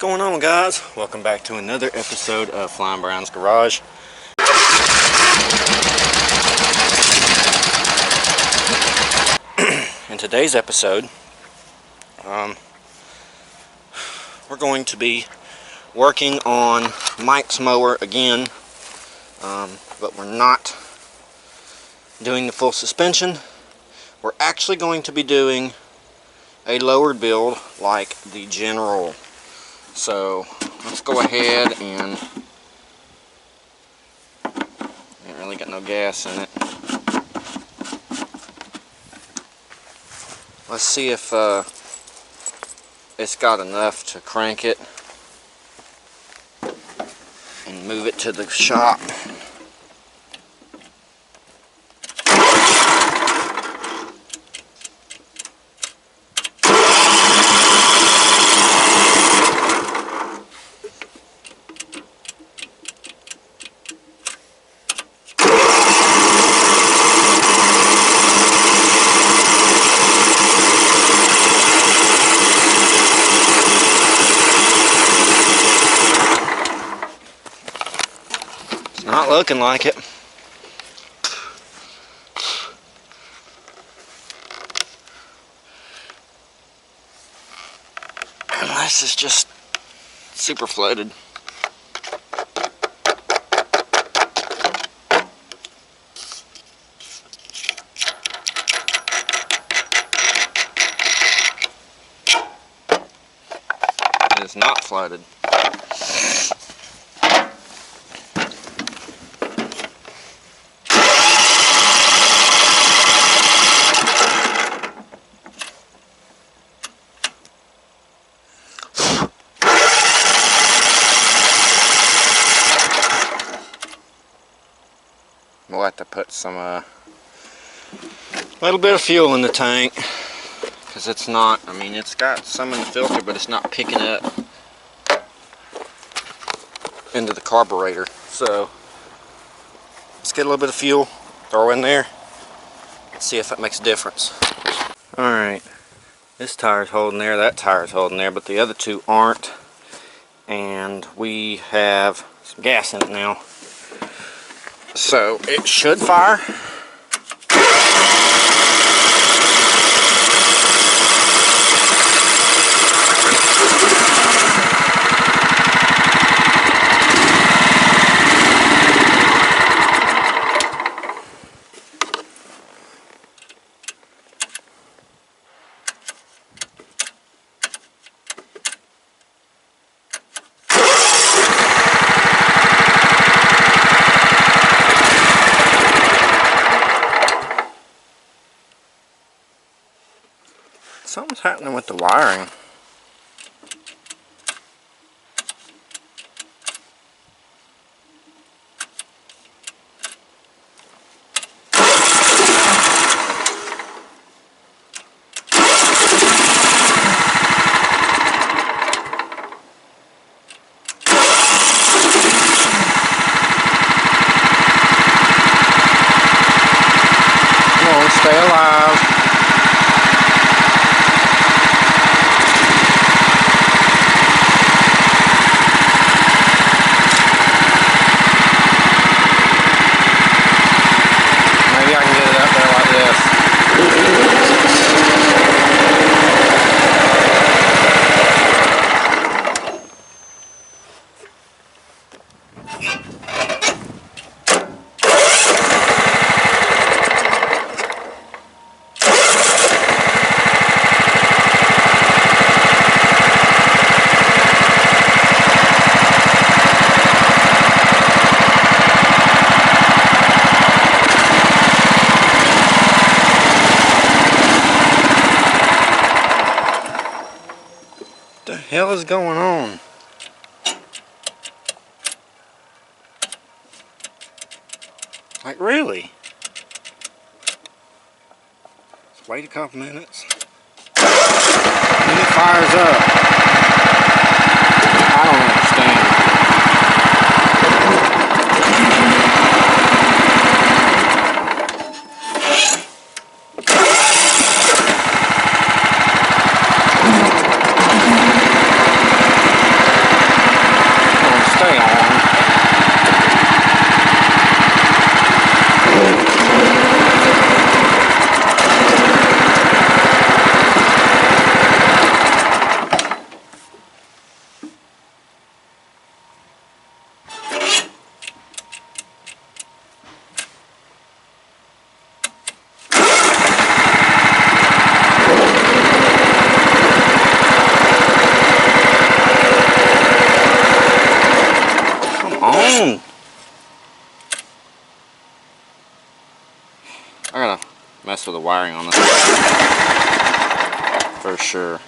going on, guys? Welcome back to another episode of Flying Brown's Garage. In today's episode, we're going to be working on Mike's mower again, but we're not doing the full suspension. We're actually going to be doing a lowered build like the General. So let's go ahead and ain't really got no gas in it. Let's see if it's got enough to crank it and move it to the shop. Not looking like it. Unless it's just super flooded. It is not flooded. We'll have to put some little bit of fuel in the tank, because it's not, I mean, it's got some in the filter, but it's not picking up into the carburetor. So let's get a little bit of fuel, throw in there, see if that makes a difference. Alright, this tire's holding there, that tire's holding there, but the other two aren't, and we have some gas in it now. So it should fire. Something's happening with the wiring. Come on, stay alive. What the hell is going on? Like, really? Let's wait a couple minutes. And it fires up. I don't understand. I gotta mess with the wiring on this for sure.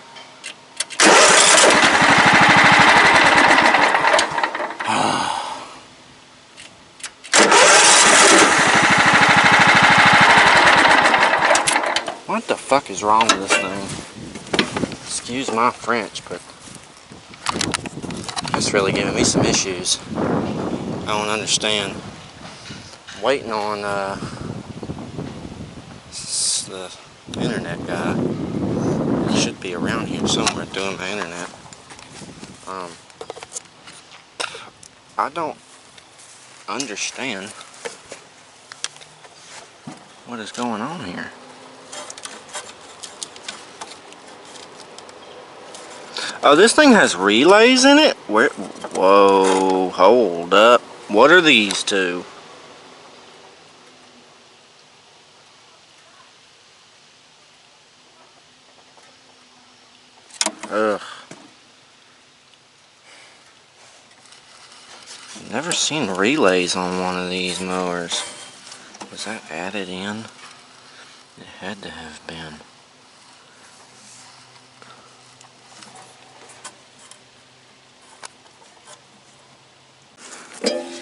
What the fuck is wrong with this thing? Excuse my French, but it's really giving me some issues. I don't understand. I'm waiting on the internet guy. He should be around here somewhere doing my internet. I don't understand what is going on here. Oh, this thing has relays in it? Where? Whoa, hold up. What are these two? Ugh. Never seen relays on one of these mowers. Was that added in? It had to have been.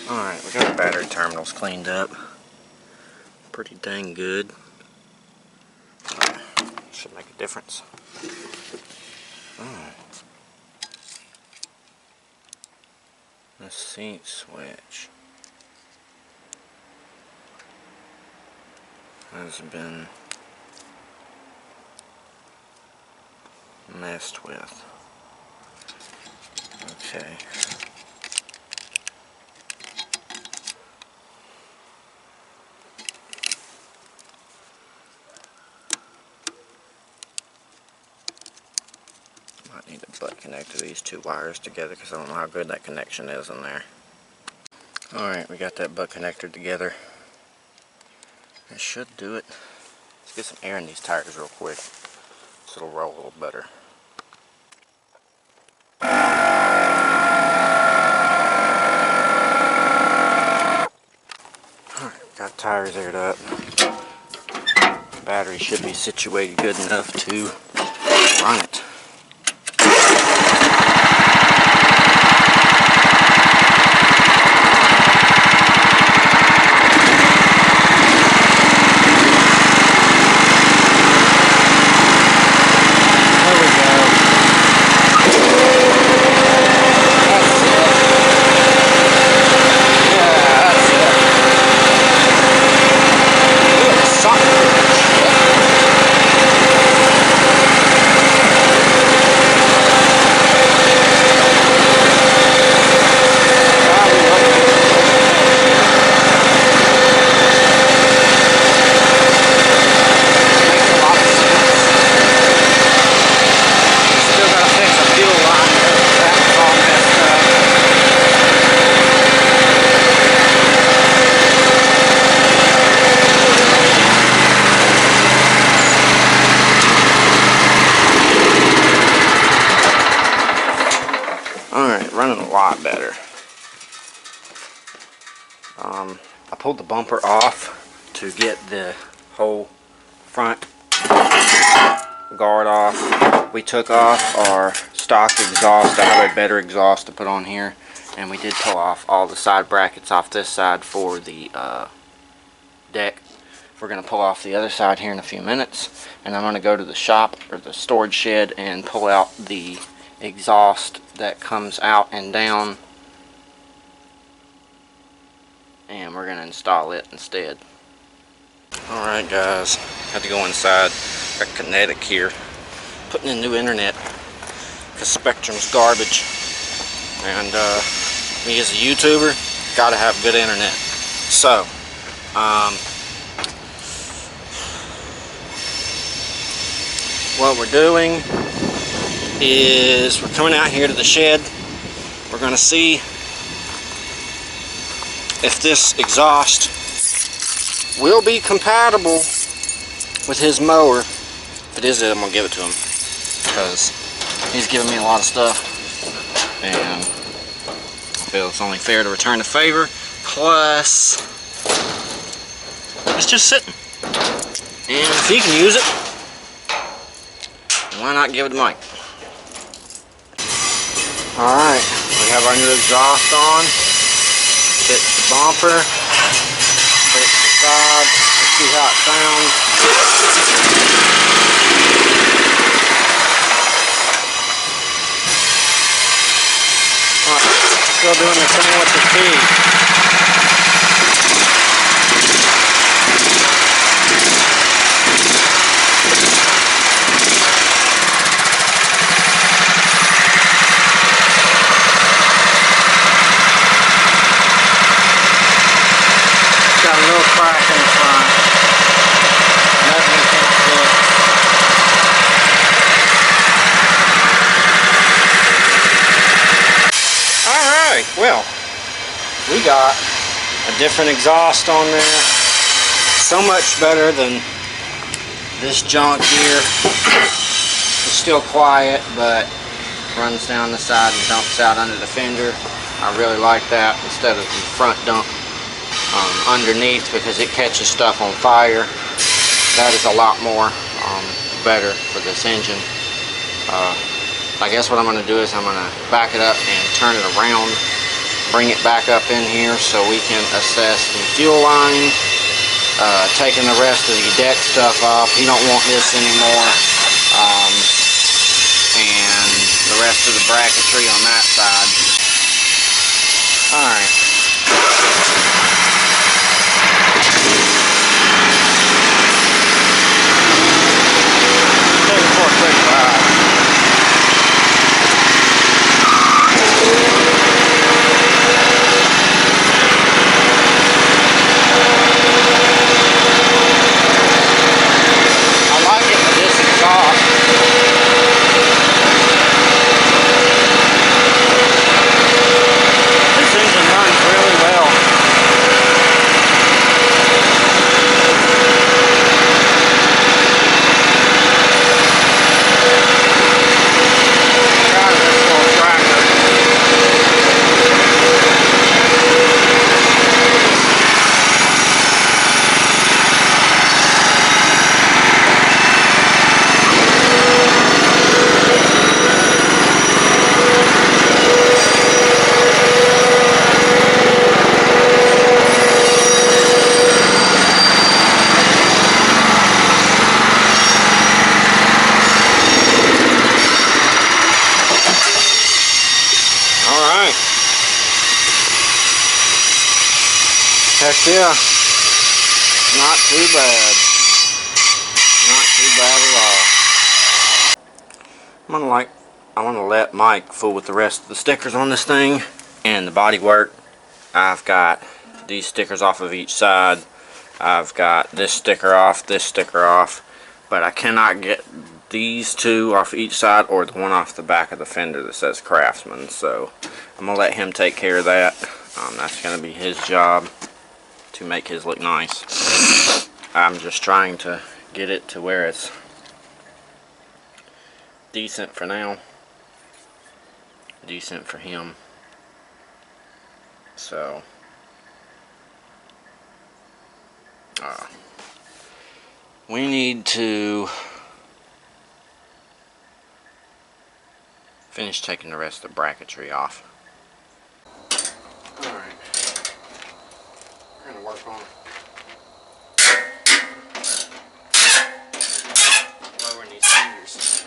Alright, we got the battery terminals cleaned up. Pretty dang good. Should make a difference. Oh. The seat switch has been messed with. Okay. Might need to butt connect these two wires together because I don't know how good that connection is in there. Alright, we got that butt connector together. That should do it. Let's get some air in these tires real quick so it'll roll a little better. Alright, got tires aired up. Battery should be situated good enough to run it. Running a lot better. I pulled the bumper off to get the whole front guard off. We took off our stock exhaust. I have a better exhaust to put on here, and we did pull off all the side brackets off this side for the deck. We're going to pull off the other side here in a few minutes, and I'm going to go to the shop or the storage shed and pull out the exhaust that comes out and down, and we're going to install it instead. Alright guys, had to go inside. Got Kinetic here putting in new internet because Spectrum's garbage, and me as a YouTuber gotta have good internet. So what we're doing is we're coming out here to the shed. We're going to see if this exhaust will be compatible with his mower. If it is, I'm going to give it to him because he's giving me a lot of stuff, and feel it's only fair to return the favor. Plus, it's just sitting. And if he can use it, why not give it to Mike? Alright, we have our new exhaust on. Hit the bumper. Hit the side. Let's see how it sounds. Alright, still doing the thing with the key. Got a little crack in the front. Nothing we can't fix. Alright, well, we got a different exhaust on there. So much better than this junk here. It's still quiet, but runs down the side and dumps out under the fender. I really like that instead of the front dump underneath, because it catches stuff on fire. That is a lot more better for this engine. I guess what I'm going to do is I'm going to back it up and turn it around, bring it back up in here so we can assess the fuel line, taking the rest of the deck stuff off. He don't want this anymore, and the rest of the bracketry on that side. Alright. Take it for a quick ride. I like it with this exhaust. This engine runs really well. Heck yeah, not too bad, not too bad at all. I'm gonna let Mike fool with the rest of the stickers on this thing and the body work. I've got these stickers off of each side. I've got this sticker off, but I cannot get these two off each side or the one off the back of the fender that says Craftsman. So I'm gonna let him take care of that. That's gonna be his job, to make his look nice. I'm just trying to get it to where it's decent for now, decent for him. So we need to finish taking the rest of the bracketry off. Work on lowering these fingers.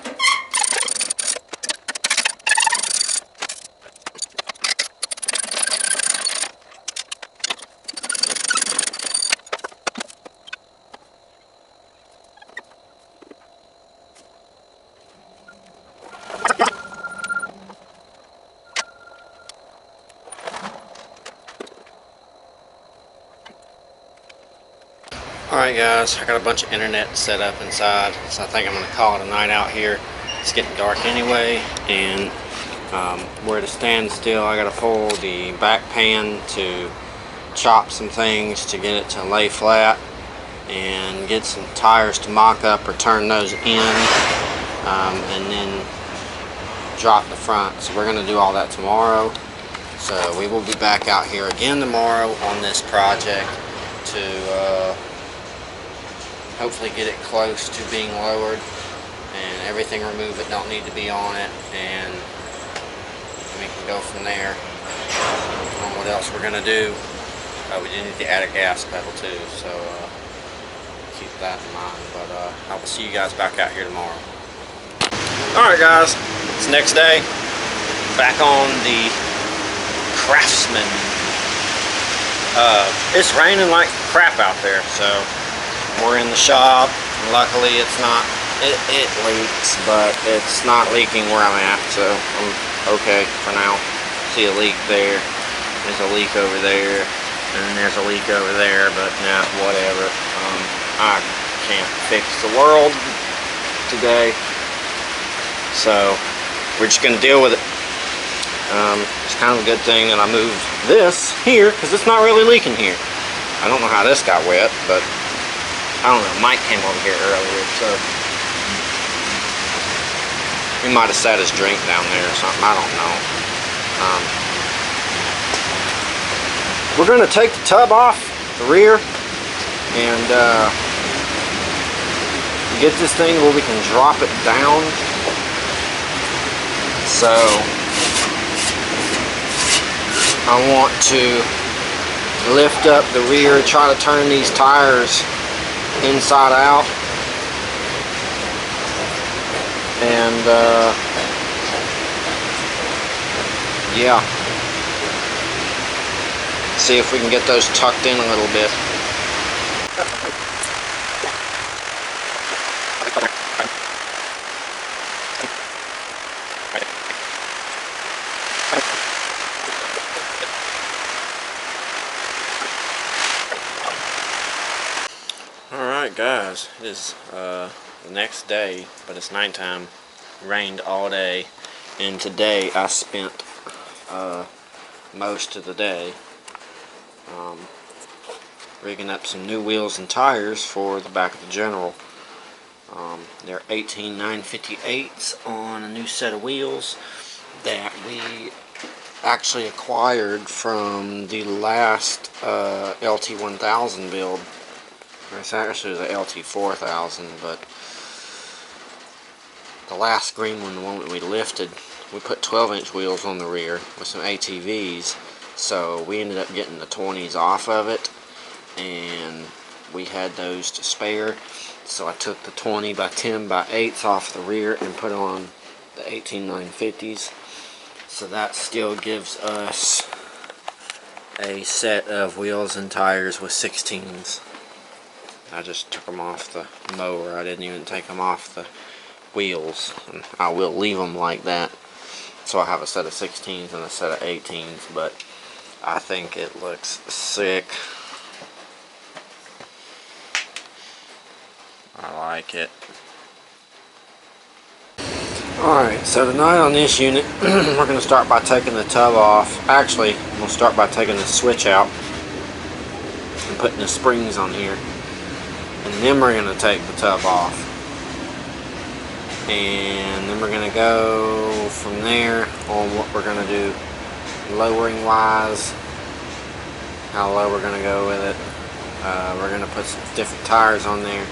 Alright guys, I got a bunch of internet set up inside, so I think I'm going to call it a night out here. It's getting dark anyway, and where to stand still, I got to pull the back pan to chop some things to get it to lay flat, and get some tires to mock up or turn those in, and then drop the front. So we're going to do all that tomorrow. So we will be back out here again tomorrow on this project to hopefully get it close to being lowered, and everything removed that don't need to be on it, and we can go from there on what else we're going to do. We do need to add a gas pedal too, so keep that in mind. But I will see you guys back out here tomorrow. Alright guys, it's the next day. Back on the Craftsman. It's raining like crap out there, so we're in the shop. Luckily it's not, it leaks, but it's not leaking where I'm at, so I'm okay for now. See a leak there, there's a leak over there, and then there's a leak over there, but nah, whatever. I can't fix the world today, so we're just gonna deal with it. It's kind of a good thing that I moved this here, because it's not really leaking here. I don't know how this got wet, but I don't know, Mike came over here earlier, so he might have set his drink down there or something, I don't know. We're going to take the tub off the rear and get this thing where we can drop it down. So I want to lift up the rear, try to turn these tires inside out, and yeah, see if we can get those tucked in a little bit. Alright guys, it is the next day, but it's nighttime. Rained all day, and today I spent most of the day rigging up some new wheels and tires for the back of the General. They're 18 958s on a new set of wheels that we actually acquired from the last LT 1000 build. It's actually the LT 4000, but the last green one, the one that we lifted, we put 12-inch wheels on the rear with some ATVs, so we ended up getting the 20s off of it, and we had those to spare, so I took the 20 by 10 by 8s off the rear and put on the 18 950s, so that still gives us a set of wheels and tires with 16s. I just took them off the mower. I didn't even take them off the wheels, and I will leave them like that. So I have a set of 16s and a set of 18s, but I think it looks sick. I like it. Alright, so tonight on this unit, we're going to start by taking the tub off. Actually, we'll start by taking the switch out and putting the springs on here. And then we're going to take the tub off. And then we're going to go from there on what we're going to do lowering wise, how low we're going to go with it. We're going to put some different tires on there.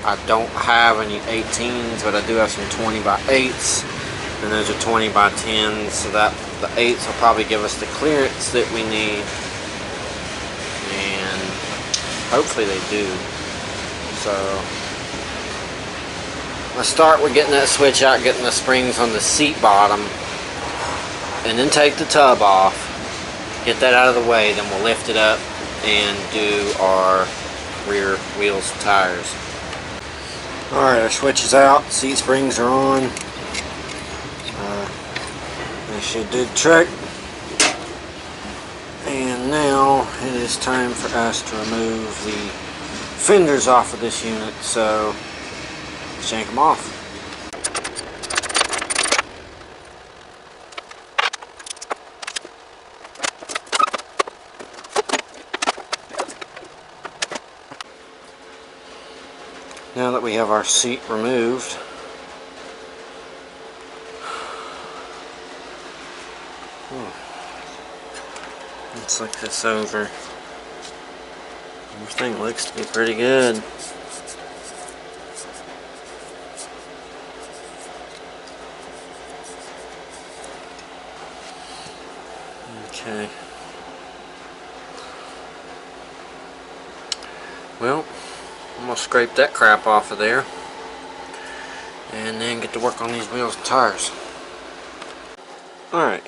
I don't have any 18s, but I do have some 20 by 8s, and those are 20 by 10s, so that the 8s will probably give us the clearance that we need, and hopefully they do. So let's start with getting that switch out, getting the springs on the seat bottom, and then take the tub off, get that out of the way, then we'll lift it up and do our rear wheels and tires. Alright, our switch is out, seat springs are on. That should do the trick. And now it is time for us to remove the fenders off of this unit, so let's yank them off. Now that we have our seat removed, Let's look this over. Everything looks to be pretty good. Okay. Well, I'm going to scrape that crap off of there and then get to work on these wheels and tires. Alright,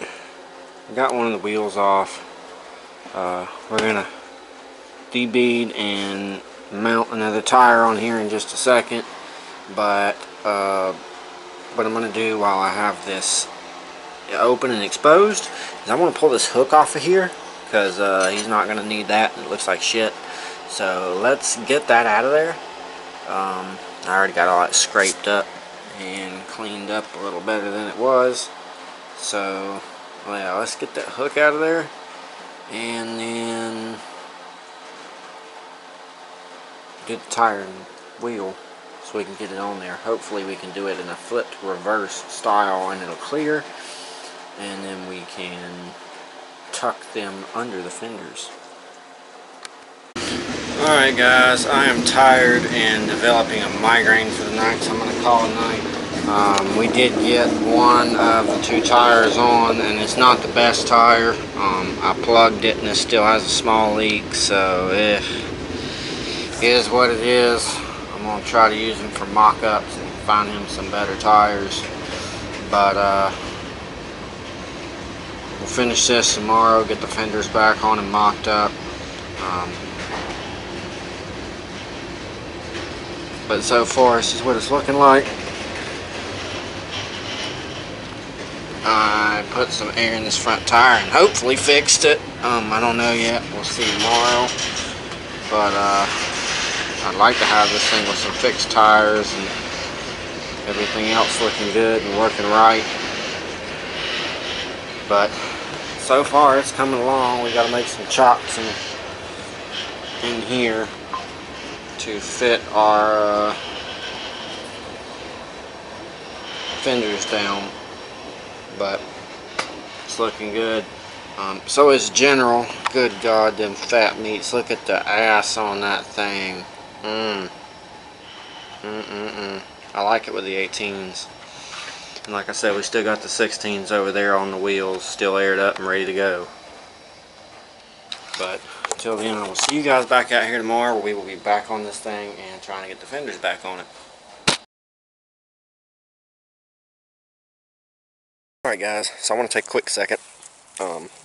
I got one of the wheels off. We're going to debead and mount another tire on here in just a second, but what I'm going to do while I have this open and exposed is I want to pull this hook off of here, because he's not going to need that. It looks like shit. So let's get that out of there. I already got all that scraped up and cleaned up a little better than it was. So yeah, let's get that hook out of there, and then get the tire and wheel so we can get it on there. Hopefully we can do it in a flipped reverse style and it'll clear, and then we can tuck them under the fenders. Alright guys, I am tired and developing a migraine for the night, so I'm going to call it night. We did get one of the two tires on, and it's not the best tire. I plugged it and it still has a small leak, so it is what it is. I'm going to try to use him for mock-ups and find him some better tires. But we'll finish this tomorrow, get the fenders back on and mocked up. But so far, this is what it's looking like. I put some air in this front tire and hopefully fixed it. I don't know yet. We'll see tomorrow. But I'd like to have this thing with some fixed tires and everything else looking good and working right. But so far, it's coming along. We got to make some chops in here to fit our fenders down, but it's looking good. So is general. Good God, them fat meats. Look at the ass on that thing. I like it with the 18s. And like I said, we still got the 16s over there on the wheels, still aired up and ready to go. But until then, I will see you guys back out here tomorrow, where we will be back on this thing and trying to get the fenders back on it. Alright guys, so I want to take a quick second,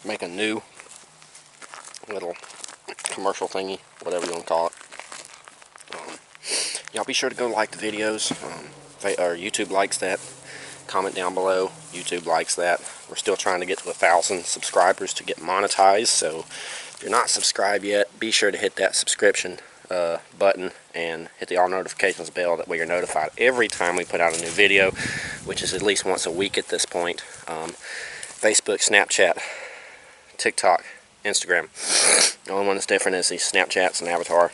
make a new little commercial thingy, whatever you want to call it. Y'all be sure to go like the videos. YouTube likes that. Comment down below. YouTube likes that. We're still trying to get to 1,000 subscribers to get monetized, so if you're not subscribed yet, be sure to hit that subscription button and hit the all notifications bell, that way you're notified every time we put out a new video, which is at least once a week at this point. Facebook, Snapchat, TikTok, Instagram. The only one that's different is these Snapchats and Avatar.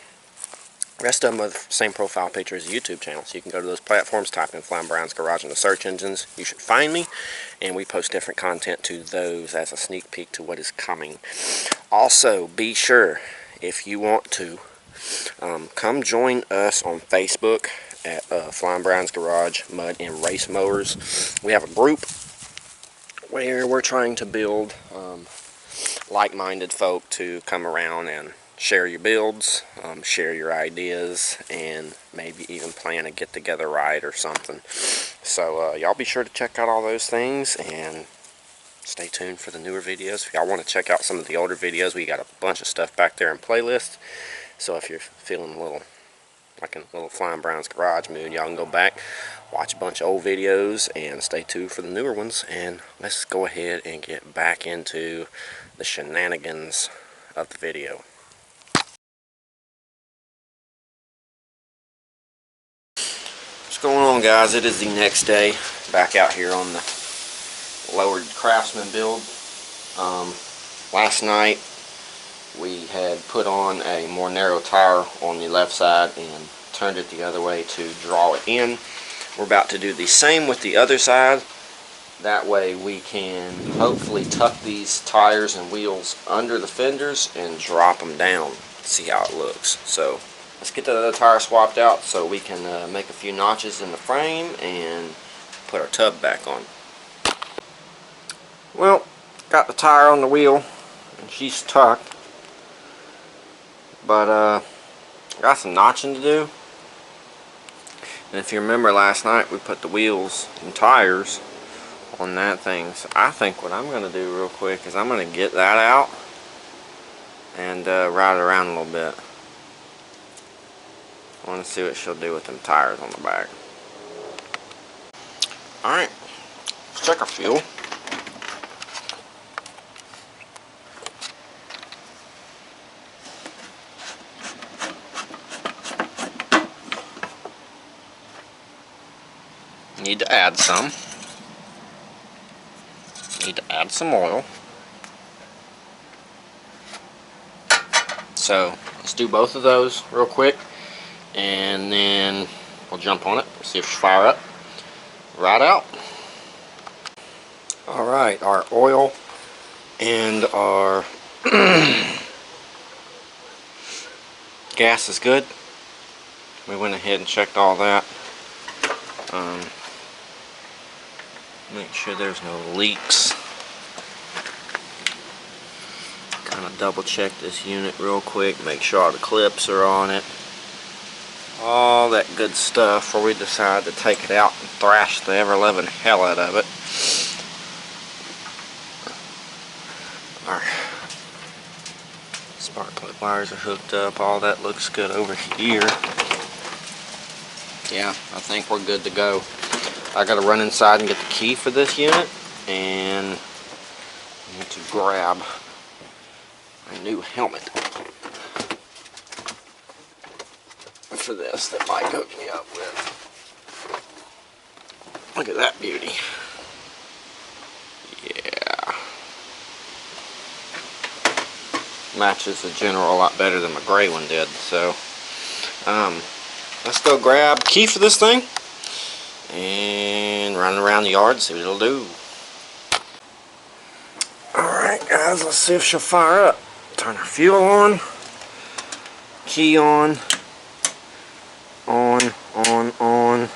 The rest of them are the same profile picture as the YouTube channel, so you can go to those platforms, type in Flying Brian's Garage in the search engines. You should find me, and we post different content to those as a sneak peek to what is coming. Also, be sure, if you want to, come join us on Facebook at Flying Brian's Garage Mud and Race Mowers. We have a group where we're trying to build like-minded folk to come around and share your builds, share your ideas, and maybe even plan a get-together ride or something. So y'all be sure to check out all those things and stay tuned for the newer videos. If y'all want to check out some of the older videos, we got a bunch of stuff back there in playlists. So if you're feeling a little like a little Flying Brian's Garage mood, y'all can go back, watch a bunch of old videos, and stay tuned for the newer ones. And let's go ahead and get back into the shenanigans of the video. What's going on, guys? It is the next day, back out here on the lowered Craftsman build. Last night we had put on a more narrow tire on the left side and turned it the other way to draw it in. We're about to do the same with the other side. That way we can hopefully tuck these tires and wheels under the fenders and drop them down. See how it looks. So let's get the other tire swapped out so we can make a few notches in the frame and put our tub back on. Well, got the tire on the wheel and she's tucked, but got some notching to do. And if you remember last night, we put the wheels and tires on that thing. So I think what I'm going to do real quick is I'm going to get that out and ride it around a little bit. I want to see what she'll do with them tires on the back. Alright, let's check our fuel. Need to add some. Need to add some oil. So let's do both of those real quick, and then we'll jump on it. We'll see if she fire up. Right out. All right, our oil and our gas is good. We went ahead and checked all that. Make sure there's no leaks. Kind of double check this unit real quick, make sure all the clips are on it. All that good stuff before we decide to take it out and thrash the ever-loving hell out of it. Our spark plug wires are hooked up. All that looks good over here. Yeah, I think we're good to go. I gotta run inside and get the key for this unit, and I need to grab a new helmet for this that Mike hooked me up with. Look at that beauty. Yeah. Matches the General a lot better than my gray one did, so let's go grab key for this thing and run around the yard and see what it'll do. Alright guys, let's see if she'll fire up. Turn her fuel on, key on, on,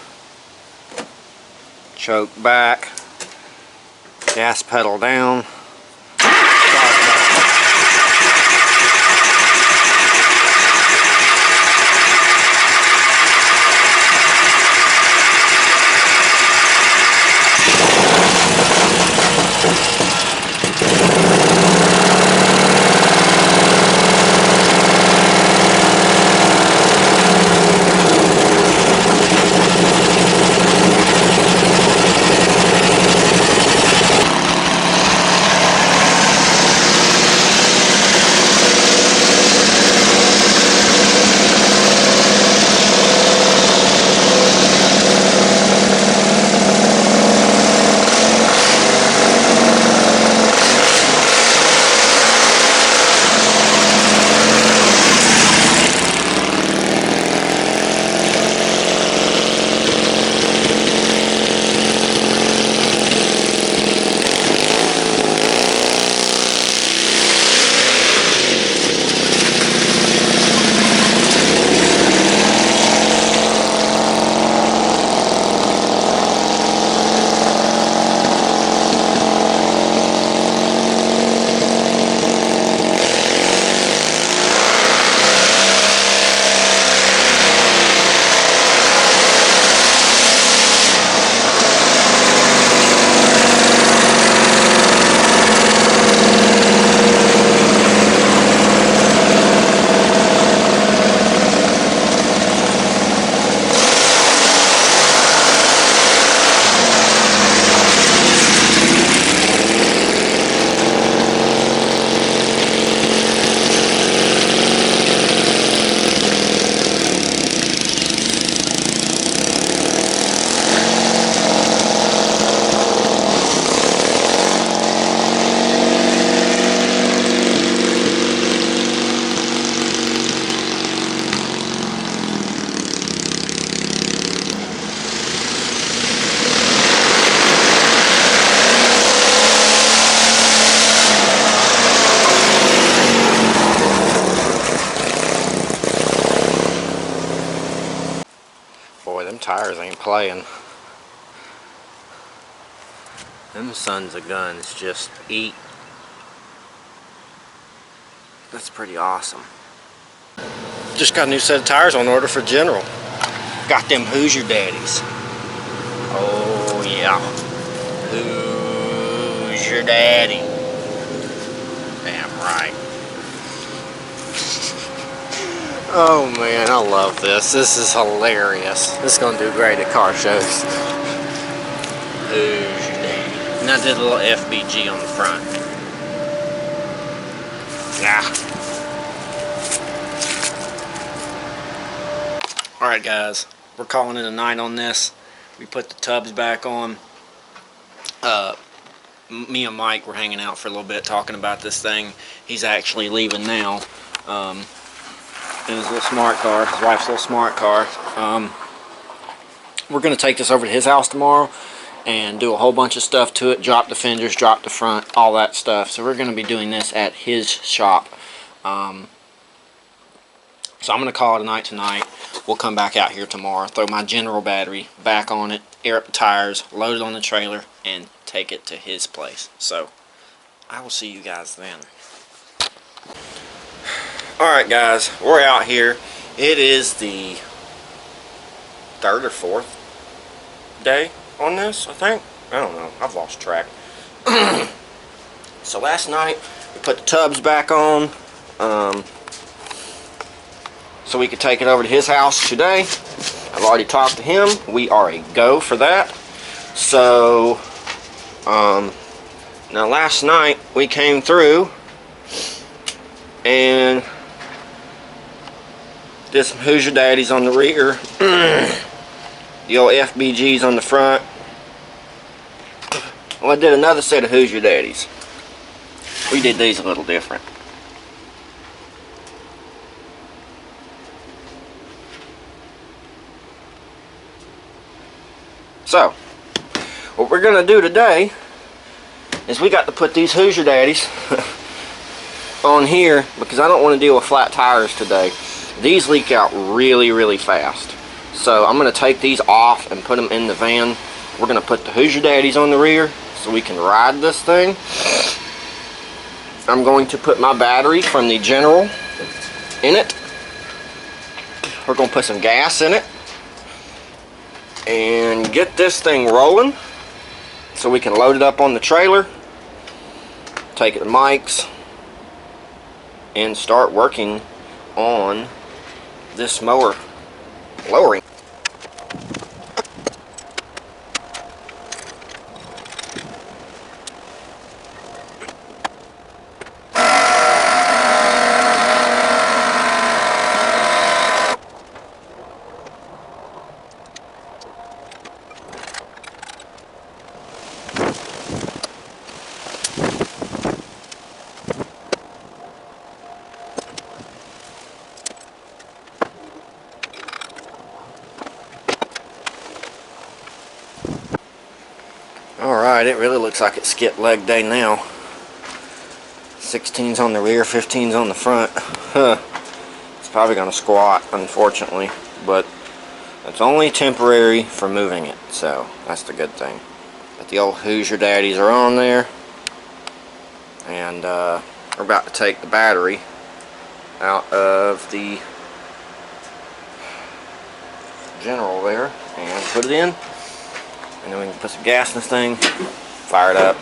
choke back, gas pedal down. tires ain't playing. Them sons of guns just eat. That's pretty awesome. Just got a new set of tires on order for General. Got them Hoosier Daddies. Oh yeah. Hoosier Daddy. Damn right. Oh man, I love this. This is hilarious. This is gonna do great at car shows. Hoosier Daddy. And I did a little FBG on the front. Yeah. Alright guys, we're calling it a night on this. We put the tubs back on. Me and Mike were hanging out for a little bit talking about this thing. He's actually leaving now in his little smart car, his wife's little smart car. We're going to take this over to his house tomorrow and do a whole bunch of stuff to it. Drop the fenders, drop the front, all that stuff. So we're going to be doing this at his shop. So I'm going to call it a night tonight. We'll come back out here tomorrow, throw my General battery back on it, air up the tires, load it on the trailer, and take it to his place. So I will see you guys then. Alright guys, we're out here. It is the 3rd or 4th day on this, I think. I don't know. I've lost track. So last night, we put the tubs back on. So we could take it over to his house today. I've already talked to him. We are a go for that. So, now last night we came through and did some Hoosier Daddies on the rear. The old FBGs on the front. Well, I did another set of Hoosier Daddies. We did these a little different. So, what we're going to do today is we got to put these Hoosier Daddies on here because I don't want to deal with flat tires today. These leak out really, really fast. So I'm going to take these off and put them in the van. We're going to put the Hoosier Daddies on the rear so we can ride this thing. I'm going to put my battery from the General in it. We're going to put some gas in it and get this thing rolling so we can load it up on the trailer, take it to Mike's, and start working on this mower lowering. Alright, it really looks like it's skip leg day now. 16's on the rear, 15's on the front. It's probably going to squat, unfortunately, but it's only temporary for moving it, so that's the good thing. But the old Hoosier Daddies are on there, and we're about to take the battery out of the General there and put it in. And then we can put some gas in this thing, fire it up,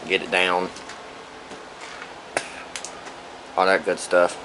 get it down, all that good stuff.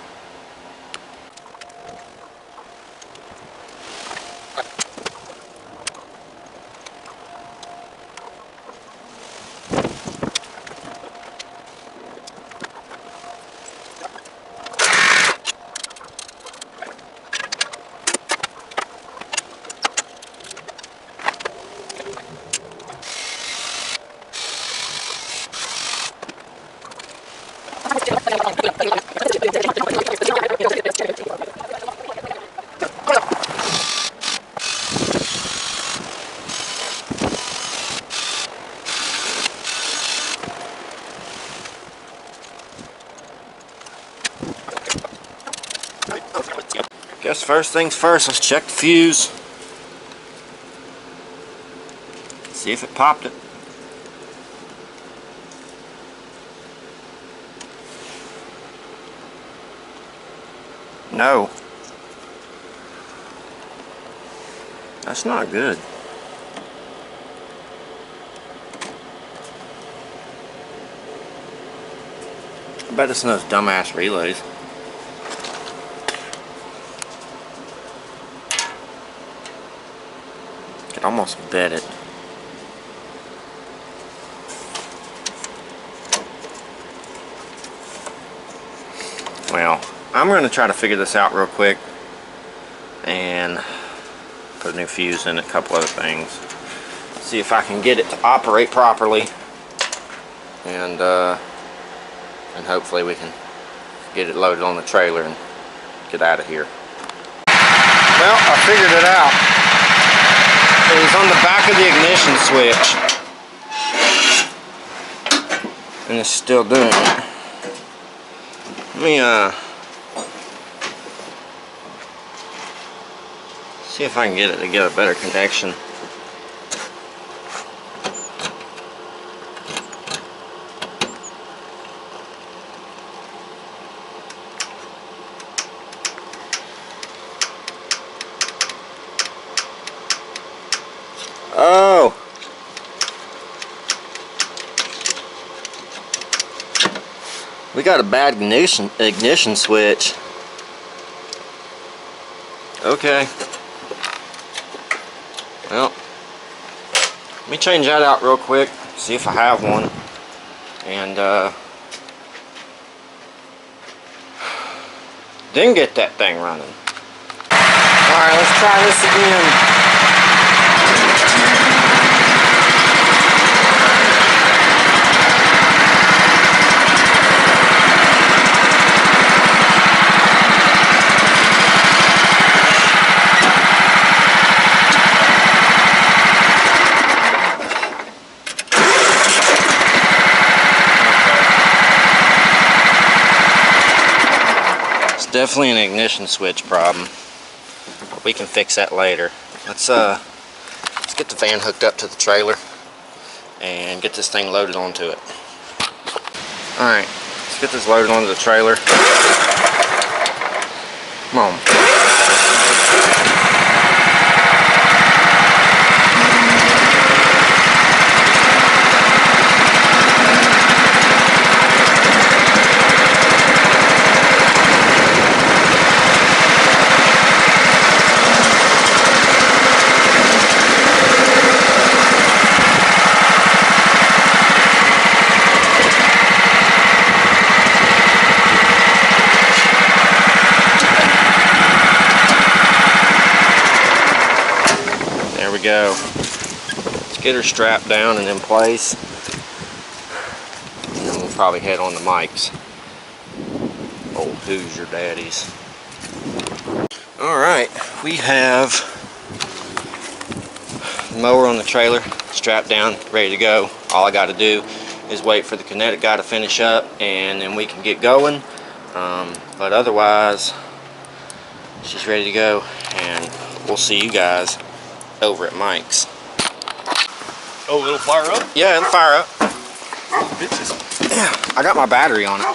Guess first things first, let's check the fuse. See if it popped it. No. That's not good. I bet it's those dumbass relays. Could almost bet it. Well, I'm going to try to figure this out real quick and put a new fuse in, a couple other things. See if I can get it to operate properly, and hopefully we can get it loaded on the trailer and get out of here. Well, I figured it out. It was on the back of the ignition switch, and it's still doing it. Let me see if I can get it to get a better connection. Oh! We got a bad ignition switch. Okay. Well, let me change that out real quick, see if I have one, and then get that thing running. Alright, let's try this again. Definitely an ignition switch problem. We can fix that later. Let's get the van hooked up to the trailer and get this thing loaded onto it. Alright, let's get this loaded onto the trailer. Come on. Go. Let's get her strapped down and in place, and then we'll probably head on to Mike's. Old Who's Your Daddy's. Alright, we have the mower on the trailer, strapped down, ready to go. All I got to do is wait for the kinetic guy to finish up, and then we can get going. But otherwise, she's ready to go, and we'll see you guys over at Mike's. Oh, it'll fire up? Yeah, it'll fire up. Bitches. Yeah, I got my battery on it.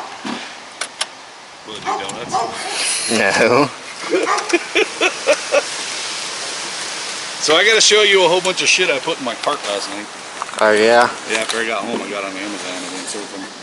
Will it do donuts? No. So I gotta show you a whole bunch of shit I put in my cart last night. Oh yeah? Yeah, after I got home, I got on Amazon and went surfing.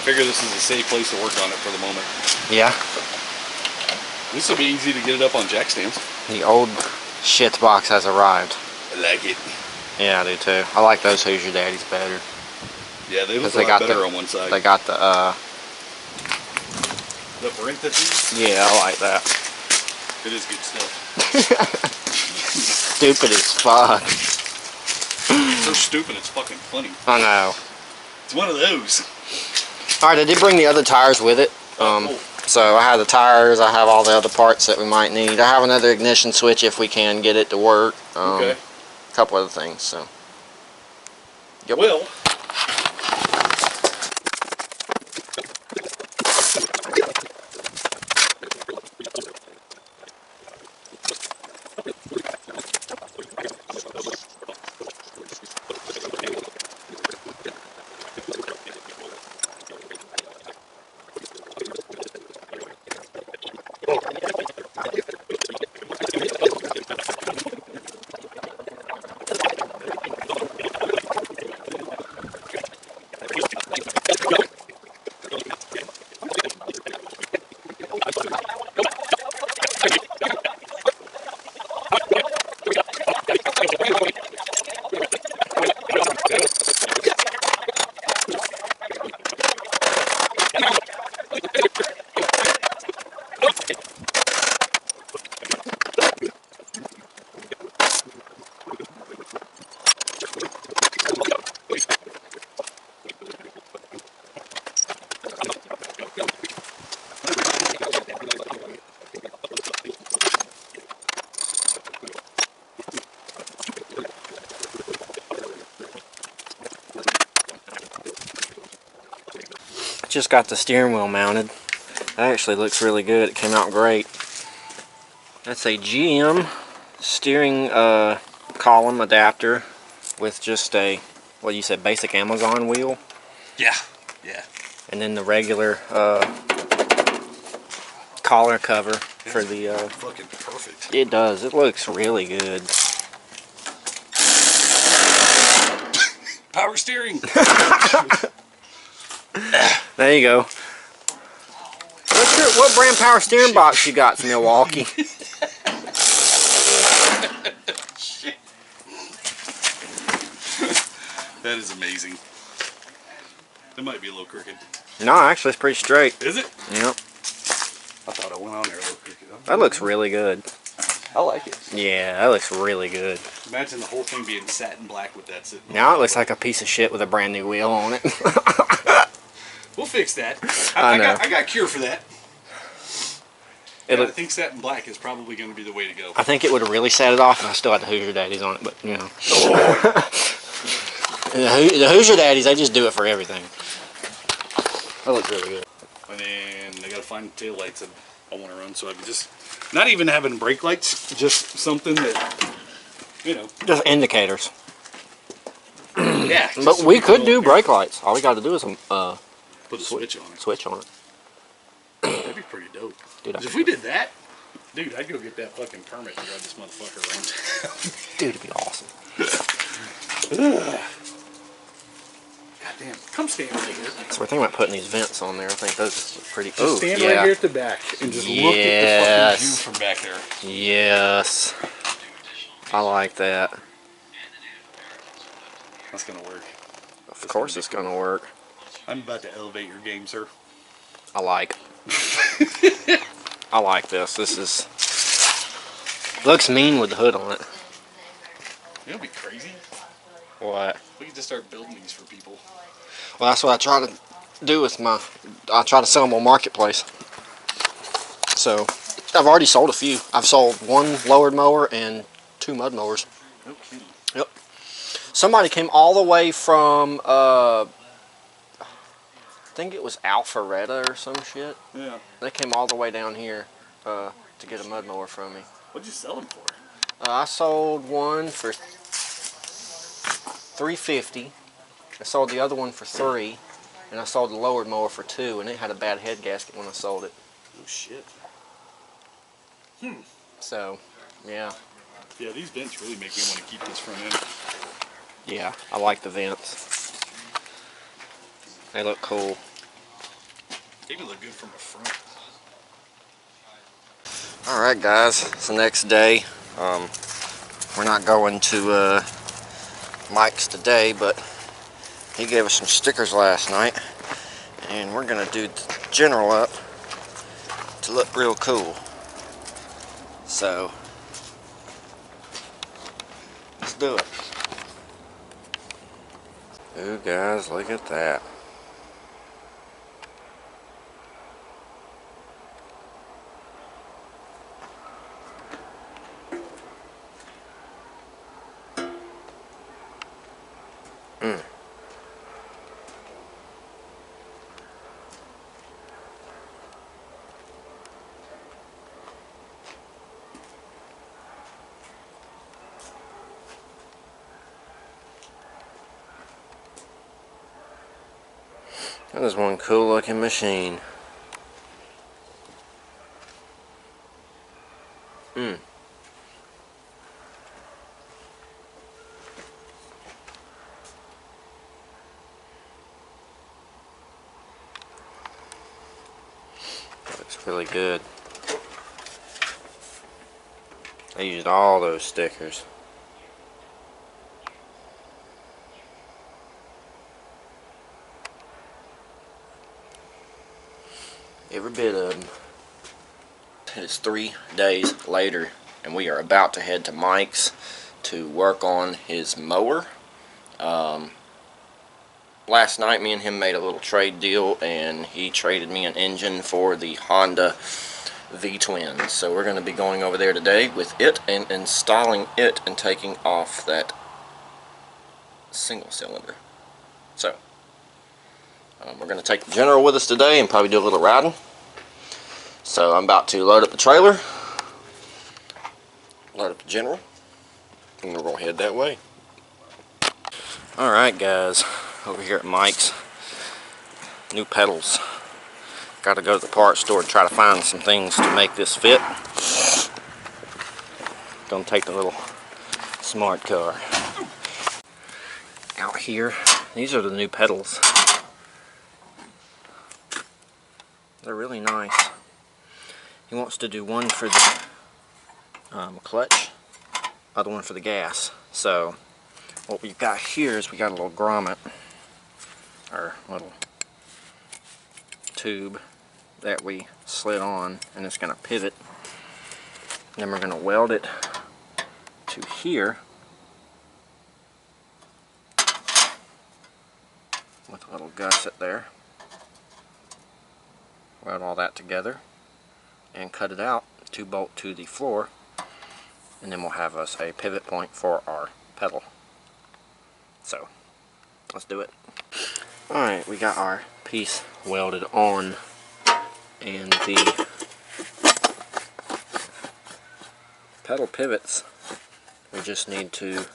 figure this is a safe place to work on it for the moment. Yeah. This will be easy to get it up on jack stands. The old shit box has arrived. I like it. Yeah, I do too. I like those Hoosier Daddies better. Yeah, they look a They lot got better the, on one side. They got the parentheses? yeah, I like that. It is good stuff. Stupid as fuck. So stupid, it's fucking funny. I know. It's one of those. Alright, I did bring the other tires with it. Cool. So I have the tires, I have all the other parts that we might need. I have another ignition switch if we can get it to work. Okay. A couple other things, so. Yep. Well, Just got the steering wheel mounted. That actually looks really good. It came out great. That's a GM steering column adapter with just a, what you said, basic Amazon wheel. yeah, yeah. And then the regular collar cover for the. Fucking perfect. It does. It looks really good. Power steering. There you go. What brand power steering box you got from Milwaukee? Shit. That is amazing. It might be a little crooked. No, actually it's pretty straight. Is it? Yep. I thought I went on there a little crooked. That looks really good. I like it. Yeah, that looks really good. Imagine the whole thing being satin black with that sitting. Now it looks like a piece of shit with a brand new wheel on it. We'll fix that. I know. I got a cure for that. I think satin black is probably going to be the way to go. I think it would have really set it off if I still had the Hoosier Daddies on it, but you know. The Hoosier Daddies, they just do it for everything. That looks really good. And then I got to find the tail lights that I want to run, so I can just, not even having brake lights, just something that, you know. Just indicators. Yeah. But we could do brake lights. All we got to do is put a switch on it. Switch on it. That'd be pretty dope. Dude, if we did that, dude, I'd go get that fucking permit to drive this motherfucker around. Dude, it'd be awesome. God damn. Come stand right here. So we're thinking about putting these vents on there. I think those are pretty. Just stand right here at the back and just look at the fucking view from back there. Yes. I like that. That's gonna work. Of course it's gonna work. I'm about to elevate your game, sir. I like. I like this. This is. Looks mean with the hood on it. It'll be crazy. What? We could just start building these for people. Well, that's what I try to do with my. I try to sell them on Marketplace. So, I've already sold a few. I've sold one lowered mower and 2 mud mowers. No kidding. Yep. Somebody came all the way from. I think it was Alpharetta or some shit. Yeah. They came all the way down here to get a mud mower from me. What'd you sell them for? I sold one for $350. I sold the other one for $3, and I sold the lowered mower for $2, and it had a bad head gasket when I sold it. Oh shit. So, yeah. Yeah, these vents really make me want to keep this front end. Yeah, I like the vents. They look cool. They even look good from the front. Alright guys, it's the next day. We're not going to Mike's today, but he gave us some stickers last night, and we're gonna do the general up to look real cool. So let's do it. Ooh guys, look at that. That is one cool looking machine. Looks really good. I used all those stickers. Every bit of them. It's 3 days later, and we are about to head to Mike's to work on his mower. Last night me and him made a little trade deal, and he traded me an engine for the Honda V-Twin. So we're going to be going over there today with it and installing it and taking off that single cylinder. So we're going to take the General with us today and probably do a little riding. So I'm about to load up the trailer, load up the General, and we're going to head that way. Alright guys, over here at Mike's, new pedals. Got to go to the parts store to try to find some things to make this fit. Gonna take the little smart car. Out here, these are the new pedals. They're really nice. He wants to do one for the clutch, other one for the gas. So what we've got here is we got a little grommet, or little tube that we slid on, and it's going to pivot. Then we're going to weld it to here with a little gusset there. Weld all that together and cut it out to bolt to the floor, and then we'll have us a pivot point for our pedal. So let's do it. Alright, we got our piece welded on, and the pedal pivots, we just need to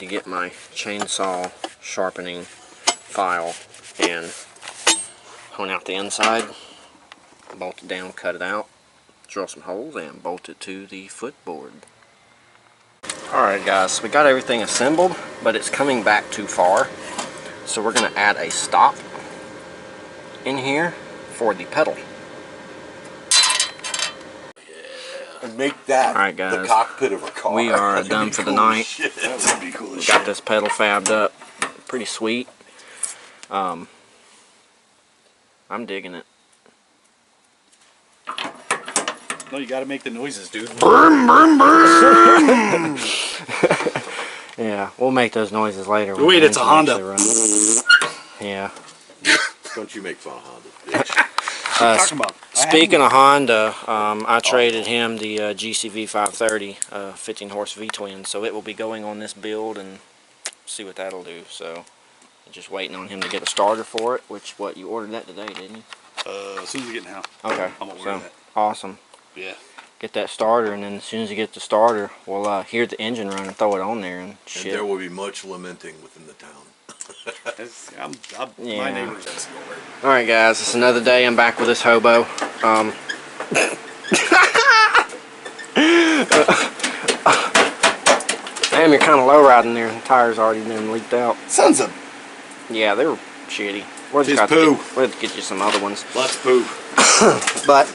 get my chainsaw sharpening file and hone out the inside, bolt it down, cut it out, drill some holes, and bolt it to the footboard. Alright guys, so we got everything assembled, but it's coming back too far. So we're going to add a stop in here for the pedal. And make that the cockpit of a car. We are done for the night. Shit. That would be cool as Got this pedal fabbed up. Pretty sweet. I'm digging it. No, you gotta make the noises, dude. Brum, brum, brum. Yeah, we'll make those noises later. Wait, it's a Honda. Yeah. Don't you make fun of Honda, bitch. Talking about. Speaking of Honda, I traded him the GCV 530 15 horse V-Twin, so it will be going on this build and see what that'll do. So just waiting on him to get a starter for it, which, what, you ordered that today, didn't you? As soon as we get in the house. Okay, I'm gonna so order that. awesome. Yeah. Get that starter, and then as soon as you get the starter, we'll hear the engine run and throw it on there and shit. And there will be much lamenting within the town. Yeah. My neighbors. Alright guys, it's another day. I'm back with this hobo. Damn, you're kind of low riding there. The tire's already been leaked out. Sons of... Yeah, they were shitty. We'll Just poo. We'll have to get you some other ones. Lots of poo. But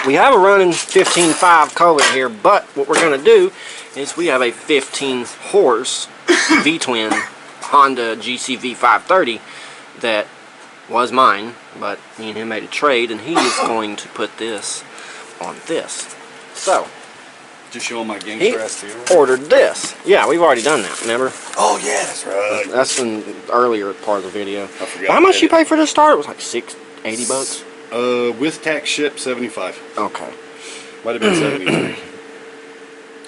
we have a running 15.5 color here, but what we're going to do is we have a 15 horse V-twin Honda GCV 530 that was mine, but me and him made a trade, and he is going to put this on this. So Just show him my he gangster ass here. ordered this. Yeah, we've already done that, remember? Oh yeah, that's right. That's in the earlier part of the video. I forgot. How much you pay for this starter? It was like $80 bucks. With tax ship 75. Okay. Might have been 73.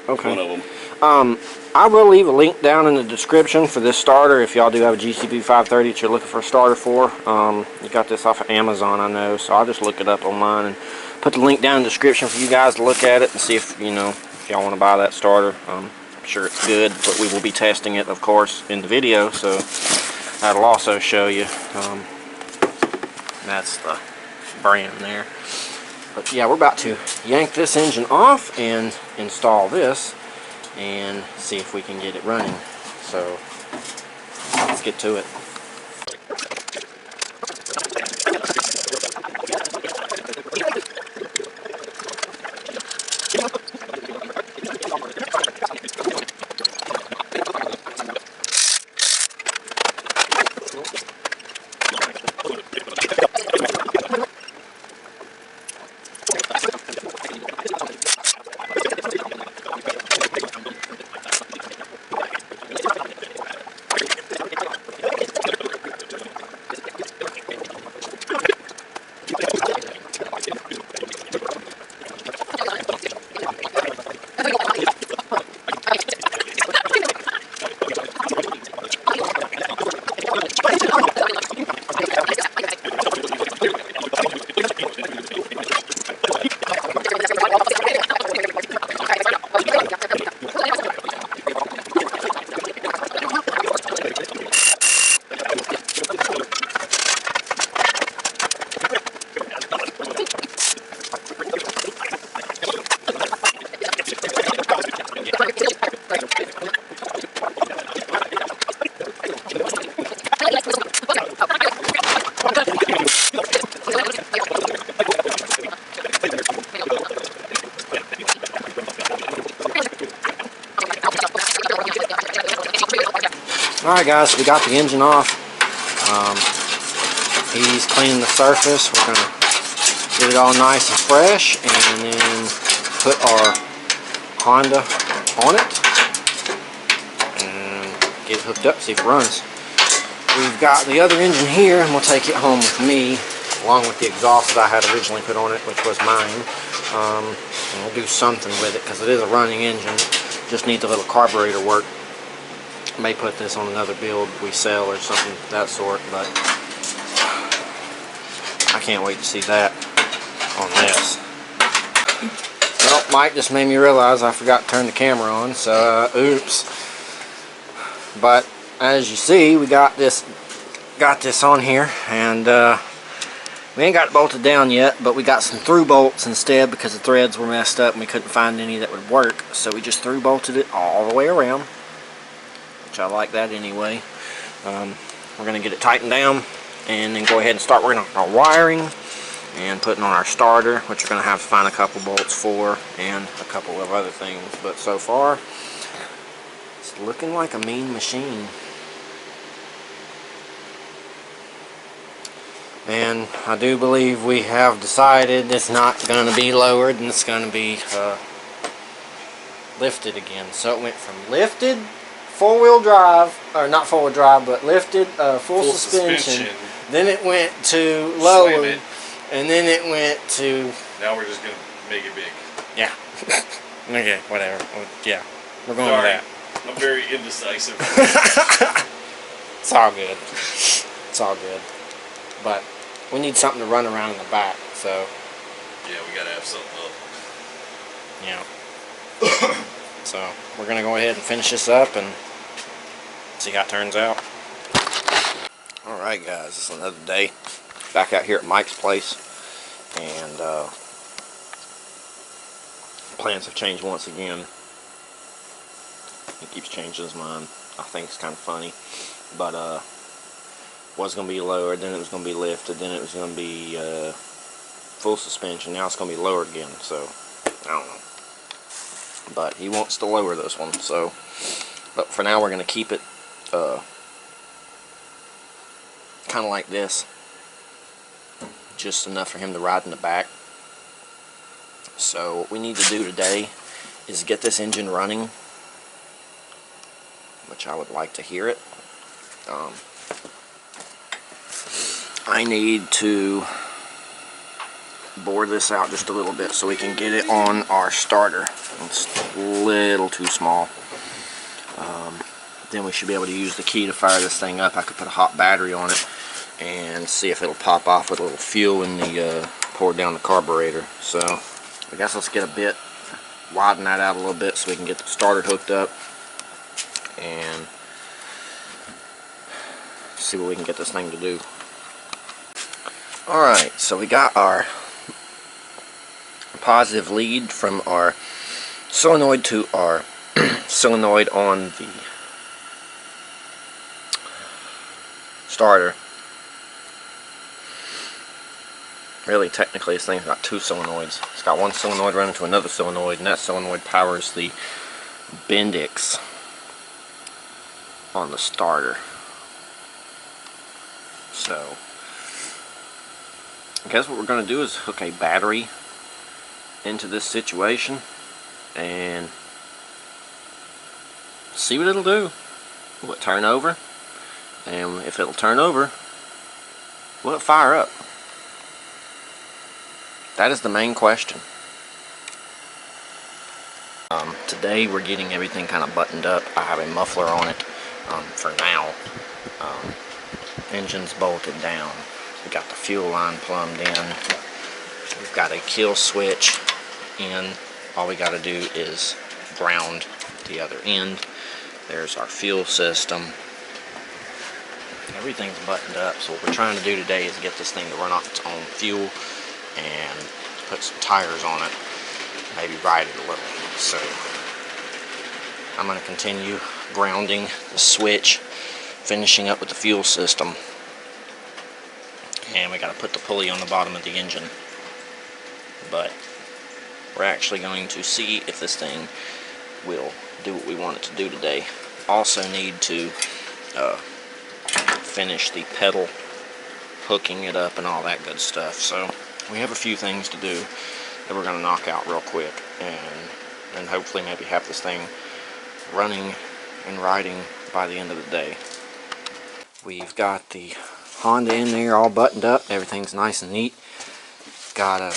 Okay. One of them. I will leave a link down in the description for this starter if y'all do have a GCV 530 that you're looking for a starter for. You got this off of Amazon, I know, so I'll just look it up online and put the link down in the description for you guys to look at it and see if, you know, if y'all want to buy that starter. I'm sure it's good, but we will be testing it, of course, in the video, so that'll also show you. That's the brand there. But yeah, we're about to yank this engine off and install this and see if we can get it running. So let's get to it. Alright guys, we got the engine off. He's cleaning the surface. We're going to get it all nice and fresh and then put our Honda on it and get it hooked up, see if it runs. We've got the other engine here and we'll take it home with me along with the exhaust that I had originally put on it, which was mine. And we'll do something with it because it is a running engine. Just needs a little carburetor work. May put this on another build we sell or something of that sort, but I can't wait to see that on this. Well, Mike just made me realize I forgot to turn the camera on, so oops. But as you see, we got this on here, and we ain't got it bolted down yet, but we got some through bolts instead because the threads were messed up and we couldn't find any that would work, so we just through bolted it all the way around. I like that anyway. We're going to get it tightened down and then go ahead and start working on our wiring and putting on our starter, which we're going to have to find a couple bolts for and a couple of other things. But so far, it's looking like a mean machine. And I do believe we have decided it's not going to be lowered and it's going to be lifted again. So it went from lifted, four-wheel drive, or not four-wheel drive, but lifted, full suspension. Then it went to lowered, and then it went to... Now we're just going to make it big. Yeah. Okay, whatever. Yeah, we're going with that. I'm very indecisive. It's all good. It's all good. But we need something to run around in the back, so... Yeah, we got to have something up. Yeah. So we're going to go ahead and finish this up and see how it turns out. Alright guys, it's another day back out here at Mike's place, and plans have changed once again. He keeps changing his mind. I think it's kind of funny, but was going to be lowered, then it was going to be lifted, then it was going to be full suspension. Now it's going to be lowered again, so I don't know. But he wants to lower this one, so, but for now we're going to keep it kind of like this, just enough for him to ride in the back. So what we need to do today is get this engine running, which I would like to hear it. I need to bore this out just a little bit so we can get it on our starter. It's a little too small. Then we should be able to use the key to fire this thing up. I could put a hot battery on it and see if it'll pop off with a little fuel in the poured down the carburetor. So I guess let's get a bit, widen that out a little bit so we can get the starter hooked up and see what we can get this thing to do. Alright, so we got our positive lead from our solenoid to our solenoid on the starter. Really, technically, this thing's got two solenoids. It's got one solenoid running to another solenoid, and that solenoid powers the Bendix on the starter. So I guess what we're going to do is hook a battery into this situation and see what it'll do. Will it turn over? And if it'll turn over, will it fire up? That is the main question. Today we're getting everything kind of buttoned up. I have a muffler on it for now. Engine's bolted down. We got the fuel line plumbed in. We've got a kill switch in. All we got to do is ground the other end. There's our fuel system. Everything's buttoned up. So what we're trying to do today is get this thing to run off its own fuel and put some tires on it. Maybe ride it a little. So I'm going to continue grounding the switch, finishing up with the fuel system. And we got to put the pulley on the bottom of the engine. But we're actually going to see if this thing will do what we want it to do today. Also need to finish the pedal, hooking it up and all that good stuff. So we have a few things to do that we're going to knock out real quick, and hopefully maybe have this thing running and riding by the end of the day. We've got the Honda in there all buttoned up. Everything's nice and neat. Got a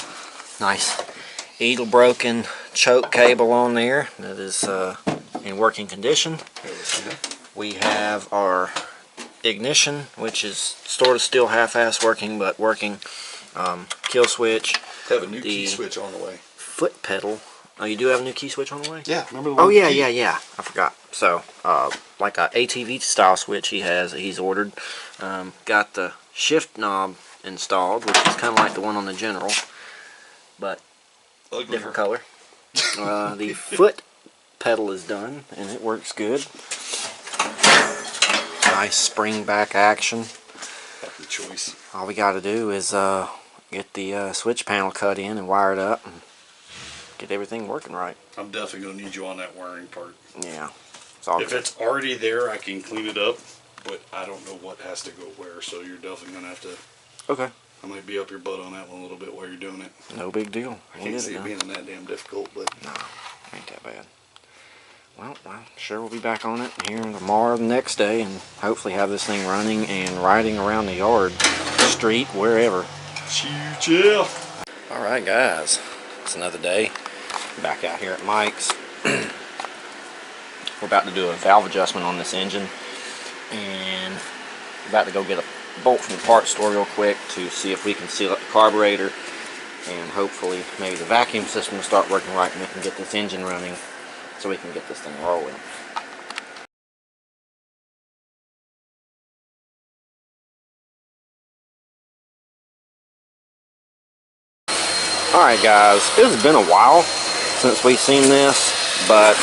nice Edelbroken choke cable on there that is in working condition. We have our ignition, which is sort of still half-ass working, but working. Kill switch. Have a new key switch on the way. Foot pedal. Oh, you do have a new key switch on the way? Yeah, remember the one? Oh yeah, yeah. I forgot. So, like a ATV style switch he's ordered. Got the shift knob installed, which is kind of like the one on the General, but different color. The foot pedal is done, and it works good. Nice spring back action. Happy choice. All we got to do is get the switch panel cut in and wire it up and get everything working right. I'm definitely going to need you on that wiring part. Yeah. It's all if good. it's already there, I can clean it up, but I don't know what has to go where, so you're definitely going to have to... Okay. I might be up your butt on that one a little bit while you're doing it. No big deal. I can't see it being that damn difficult, but... No, ain't that bad. Well, I'm sure we'll be back on it here tomorrow, the next day, and hopefully have this thing running and riding around the yard, street, wherever. Yeah. Alright guys, it's another day. Back out here at Mike's. We're about to do a valve adjustment on this engine, and we're about to go get a bolt from the parts store real quick to see if we can seal up the carburetor, and hopefully maybe the vacuum system will start working right and we can get this engine running so we can get this thing rolling. Alright guys, it's been a while since we've seen this, but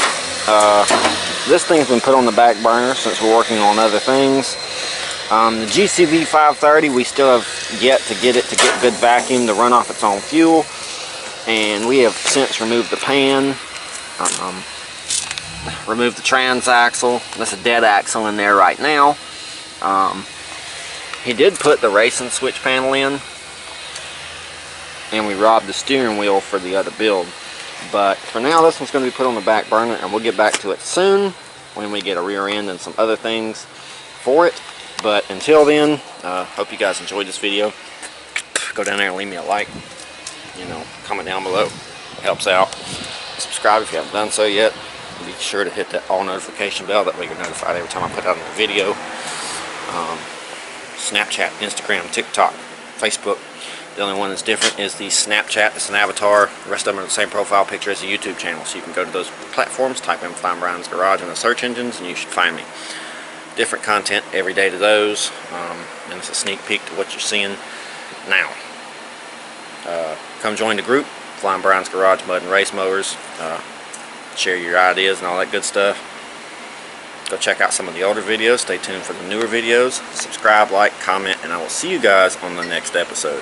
this thing's been put on the back burner since we're working on other things. The GCV 530, we still have yet to get it to get good vacuum to run off its own fuel, and we have since removed the pan, removed the trans axle. That's a dead axle in there right now. He did put the racing switch panel in, and we robbed the steering wheel for the other build. But for now, this one's going to be put on the back burner, and we'll get back to it soon when we get a rear end and some other things for it. But until then, hope you guys enjoyed this video. Go down there and leave me a like. Comment down below. It helps out. Subscribe if you haven't done so yet. Be sure to hit that all notification bell. That way you're notified every time I put out a video. Snapchat, Instagram, TikTok, Facebook. The only one that's different is the Snapchat. It's an avatar. The rest of them are the same profile picture as the YouTube channel. So you can go to those platforms, type in Flying Brian's Garage in the search engines, and you should find me. Different content every day to those. And it's a sneak peek to what you're seeing now. Come join the group, Flying Brian's Garage Mud and Race Mowers. Share your ideas and all that good stuff. Go check out some of the older videos. Stay tuned for the newer videos. Subscribe, like, comment, and I will see you guys on the next episode.